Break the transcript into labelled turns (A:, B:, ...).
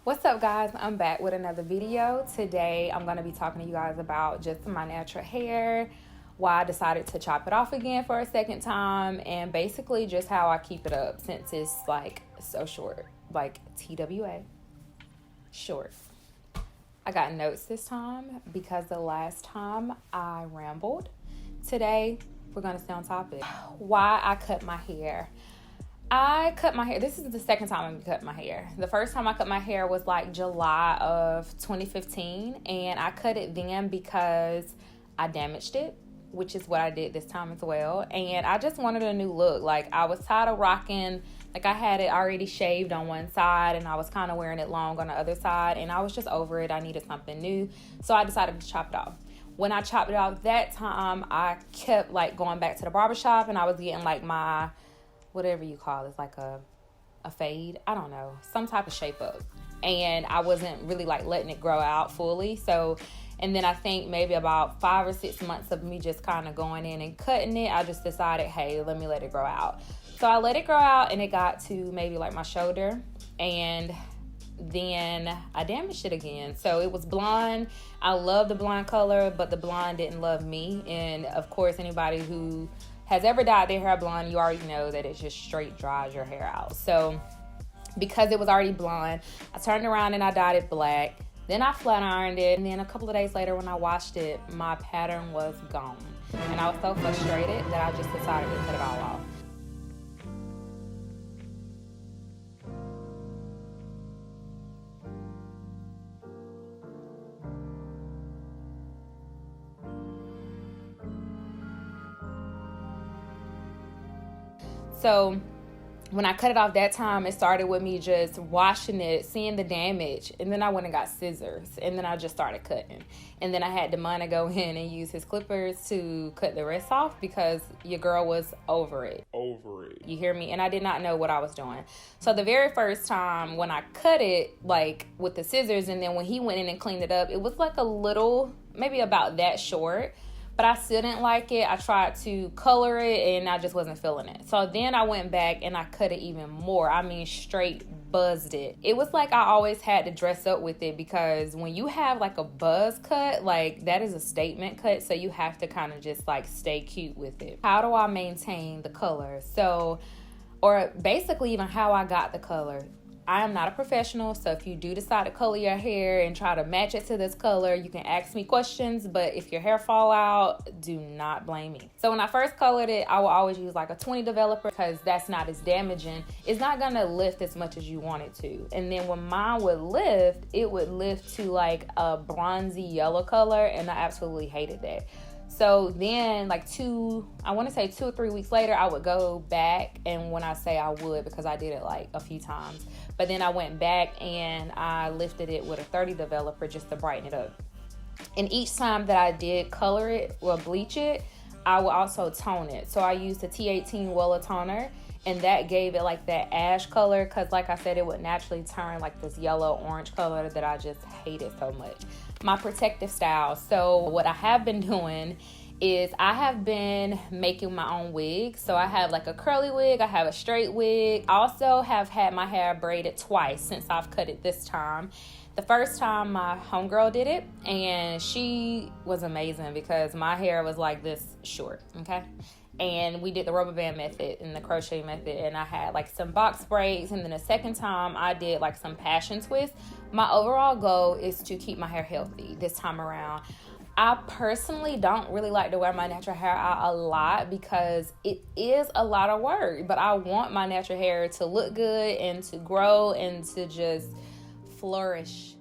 A: What's up, guys? I'm back with another video. Today I'm going to be talking to you guys about just my natural hair, why I decided to chop it off again for a second time, and basically just how I keep it up since it's like so short, like TWA, short. I got notes this time because the last time I rambled. Today we're going to stay on topic. Why I cut my hair. I cut my hair. This is the second time I'm cutting my hair. The first time I cut my hair was like July of 2015, and I cut it then because I damaged it, which is what I did this time as well. And I just wanted a new look. Like, I was tired of rocking, like I had it already shaved on one side and I was kind of wearing it long on the other side, and I was just over it. I needed something new, so I decided to chop it off. When I chopped it off that time, I kept like going back to the barbershop, and I was getting like my, whatever you call it, like a fade, I don't know, some type of shape up, and I wasn't really like letting it grow out fully. So, and then I think maybe about 5 or 6 months of me just kind of going in and cutting it, I just decided, hey, let me let it grow out. So I let it grow out, and it got to maybe like my shoulder, and then I damaged it again. So it was blonde. I love the blonde color, but the blonde didn't love me. And of course, anybody who has ever dyed their hair blonde, you already know that it just straight dries your hair out. So because it was already blonde, I turned around and I dyed it black. Then I flat ironed it, and then a couple of days later when I washed it, my pattern was gone. And I was so frustrated that I just decided to cut it all off. So when I cut it off that time, it started with me just washing it, seeing the damage, and then I went and got scissors, and then I just started cutting. And then I had Demona go in and use his clippers to cut the rest off because your girl was over it. You hear me? And I did not know what I was doing. So the very first time when I cut it, like with the scissors, and then when he went in and cleaned it up, it was like a little, maybe about that short. But I still didn't like it. I tried to color it and I just wasn't feeling it. So then I went back and I cut it even more. I mean, straight buzzed it. It was like I always had to dress up with it, because when you have like a buzz cut, like that is a statement cut. So you have to kind of just like stay cute with it. How do I maintain the color? So, or basically even how I got the color. I am not a professional, so if you do decide to color your hair and try to match it to this color, you can ask me questions, but if your hair fall out, do not blame me. So when I first colored it, I will always use like a 20 developer because that's not as damaging. It's not gonna lift as much as you want it to. And then when mine would lift, it would lift to like a bronzy yellow color, and I absolutely hated that. So then like 2 or 3 weeks later, I would go back, and when I say I would, because I did it like a few times, but then I went back and I lifted it with a 30 developer just to brighten it up. And each time that I did color it or bleach it, I would also tone it. So I used the T18 Wella toner, and that gave it like that ash color, because like I said, it would naturally turn like this yellow orange color that I just hated so much. My protective style. So what I have been doing is I have been making my own wigs. So I have like a curly wig, I have a straight wig. I also have had my hair braided twice since I've cut it this time. The first time my homegirl did it, and she was amazing because my hair was like this short, okay? And we did the rubber band method and the crochet method, and I had like some box braids, and then the second time I did like some passion twists. My overall goal is to keep my hair healthy this time around. I personally don't really like to wear my natural hair out a lot because it is a lot of work, but I want my natural hair to look good and to grow and to just flourish.